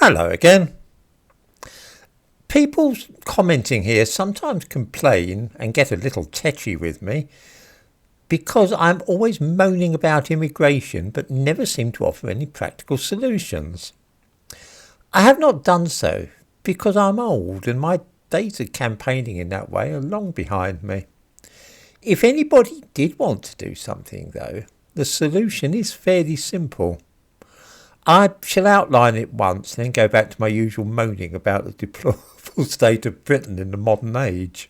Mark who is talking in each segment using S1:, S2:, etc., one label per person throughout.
S1: Hello again. People commenting here sometimes complain and get a little tetchy with me because I'm always moaning about immigration but never seem to offer any practical solutions. I have not done so because I'm old and my days of campaigning in that way are long behind me. If anybody did want to do something though, the solution is fairly simple. I shall outline it once, then go back to my usual moaning about the deplorable state of Britain in the modern age.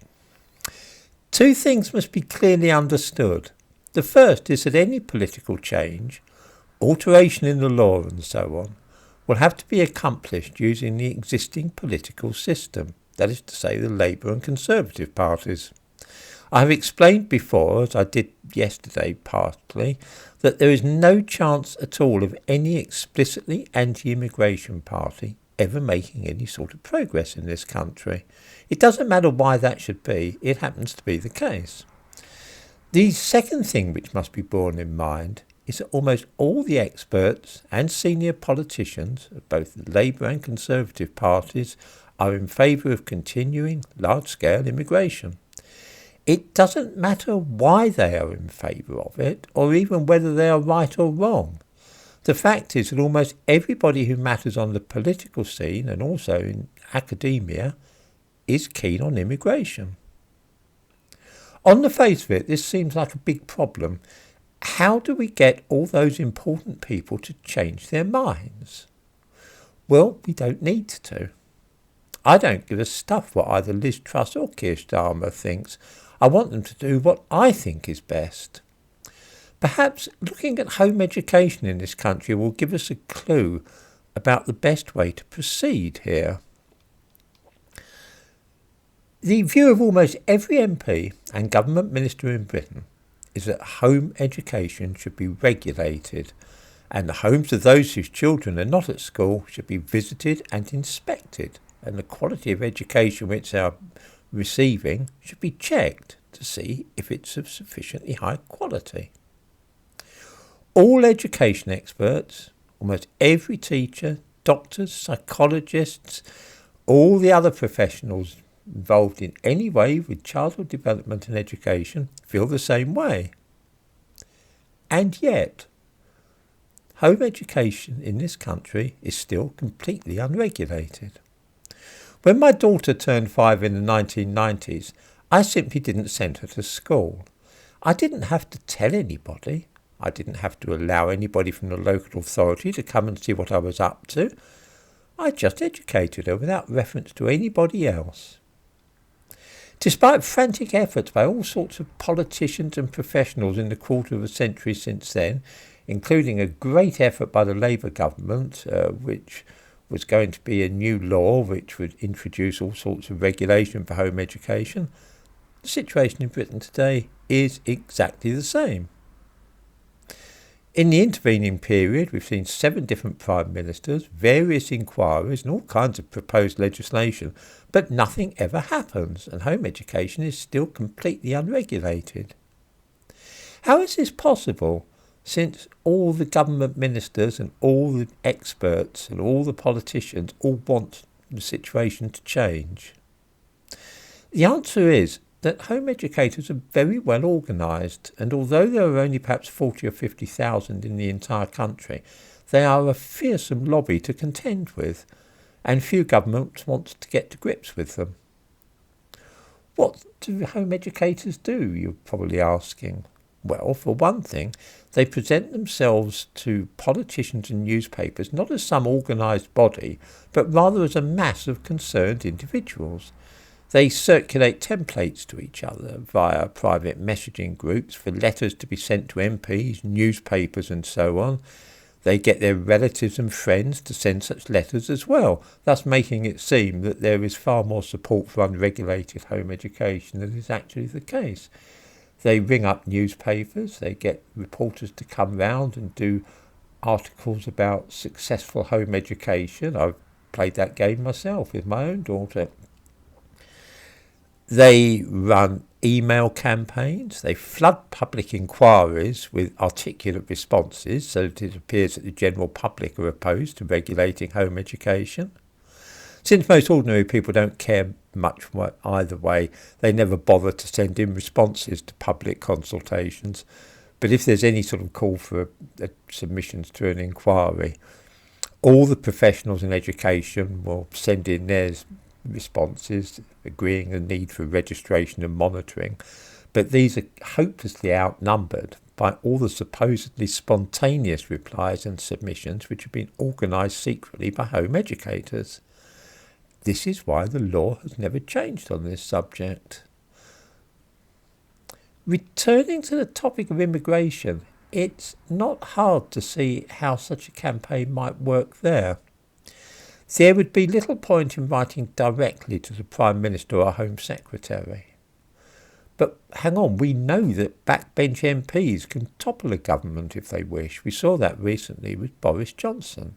S1: Two things must be clearly understood. The first is that any political change, alteration in the law and so on, will have to be accomplished using the existing political system, that is to say the Labour and Conservative parties. I have explained before, as I did yesterday partly, that there is no chance at all of any explicitly anti-immigration party ever making any sort of progress in this country. It doesn't matter why that should be, it happens to be the case. The second thing which must be borne in mind is that almost all the experts and senior politicians of both the Labour and Conservative parties are in favour of continuing large-scale immigration. It doesn't matter why they are in favour of it, or even whether they are right or wrong. The fact is that almost everybody who matters on the political scene, and also in academia, is keen on immigration. On the face of it, this seems like a big problem. How do we get all those important people to change their minds? Well, we don't need to. I don't give a stuff what either Liz Truss or Keir Starmer thinks. I want them to do what I think is best. Perhaps looking at home education in this country will give us a clue about the best way to proceed here. The view of almost every MP and government minister in Britain is that home education should be regulated, and the homes of those whose children are not at school should be visited and inspected, and the quality of education which they are receiving should be checked to see if it's of sufficiently high quality. All education experts, almost every teacher, doctors, psychologists, all the other professionals involved in any way with childhood development and education feel the same way. And yet, home education in this country is still completely unregulated. When my daughter turned 5 in the 1990s, I simply didn't send her to school. I didn't have to tell anybody. I didn't have to allow anybody from the local authority to come and see what I was up to. I just educated her without reference to anybody else. Despite frantic efforts by all sorts of politicians and professionals in the quarter of a century since then, including a great effort by the Labour government, which was going to be a new law which would introduce all sorts of regulation for home education, the situation in Britain today is exactly the same. In the intervening period, we've seen 7 different Prime Ministers, various inquiries and all kinds of proposed legislation, but nothing ever happens and home education is still completely unregulated. How is this possible? Since all the government ministers and all the experts and all the politicians all want the situation to change? The answer is that home educators are very well organised, and although there are only perhaps 40 or 50,000 in the entire country, they are a fearsome lobby to contend with, and few governments want to get to grips with them. What do home educators do, you're probably asking? Well, for one thing, they present themselves to politicians and newspapers not as some organised body, but rather as a mass of concerned individuals. They circulate templates to each other via private messaging groups for letters to be sent to MPs, newspapers and so on. They get their relatives and friends to send such letters as well, thus making it seem that there is far more support for unregulated home education than is actually the case. They ring up newspapers, they get reporters to come round and do articles about successful home education. I've played that game myself with my own daughter. They run email campaigns. They flood public inquiries with articulate responses so that it appears that the general public are opposed to regulating home education. Since most ordinary people don't care much either way, they never bother to send in responses to public consultations. But if there's any sort of call for submissions to an inquiry, all the professionals in education will send in their responses, agreeing the need for registration and monitoring. But these are hopelessly outnumbered by all the supposedly spontaneous replies and submissions which have been organised secretly by home educators. This is why the law has never changed on this subject. Returning to the topic of immigration, it's not hard to see how such a campaign might work there. There would be little point in writing directly to the Prime Minister or Home Secretary. But hang on, we know that backbench MPs can topple a government if they wish. We saw that recently with Boris Johnson.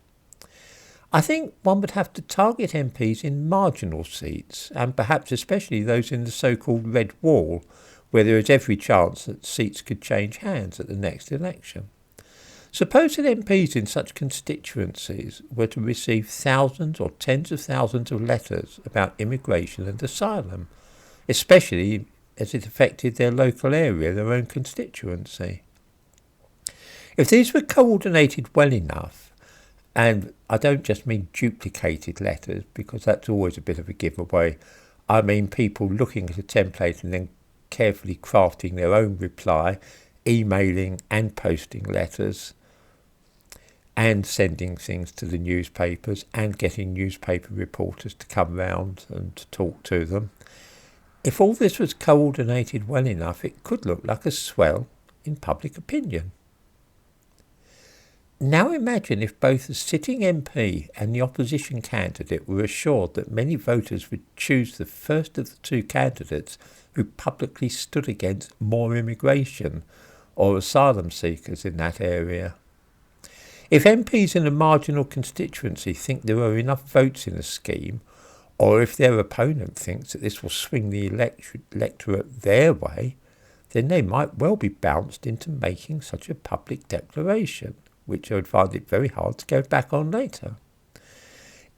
S1: I think one would have to target MPs in marginal seats, and perhaps especially those in the so-called red wall, where there is every chance that seats could change hands at the next election. Suppose that MPs in such constituencies were to receive thousands or tens of thousands of letters about immigration and asylum, especially as it affected their local area, their own constituency. If these were coordinated well enough, and I don't just mean duplicated letters, because that's always a bit of a giveaway. I mean people looking at a template and then carefully crafting their own reply, emailing and posting letters, and sending things to the newspapers and getting newspaper reporters to come round and to talk to them. If all this was coordinated well enough, it could look like a swell in public opinion. Now imagine if both the sitting MP and the opposition candidate were assured that many voters would choose the first of the two candidates who publicly stood against more immigration or asylum seekers in that area. If MPs in a marginal constituency think there are enough votes in a scheme, or if their opponent thinks that this will swing the electorate their way, then they might well be bounced into making such a public declaration, which I would find it very hard to go back on later.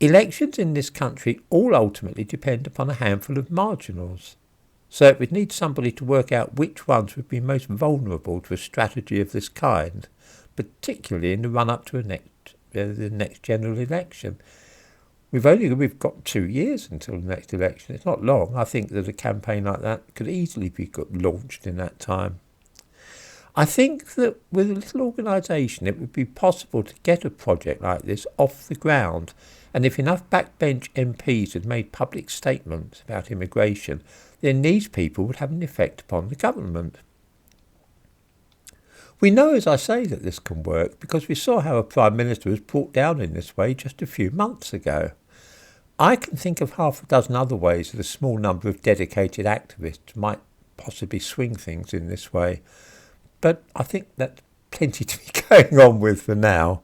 S1: Elections in this country all ultimately depend upon a handful of marginals, so it would need somebody to work out which ones would be most vulnerable to a strategy of this kind, particularly in the run-up to the next general election. We've got 2 years until the next election. It's not long. I think that a campaign like that could easily be launched in that time. I think that with a little organisation it would be possible to get a project like this off the ground, and if enough backbench MPs had made public statements about immigration, then these people would have an effect upon the government. We know, as I say, that this can work because we saw how a Prime Minister was brought down in this way just a few months ago. I can think of half a dozen other ways that a small number of dedicated activists might possibly swing things in this way. But I think that's plenty to be going on with for now.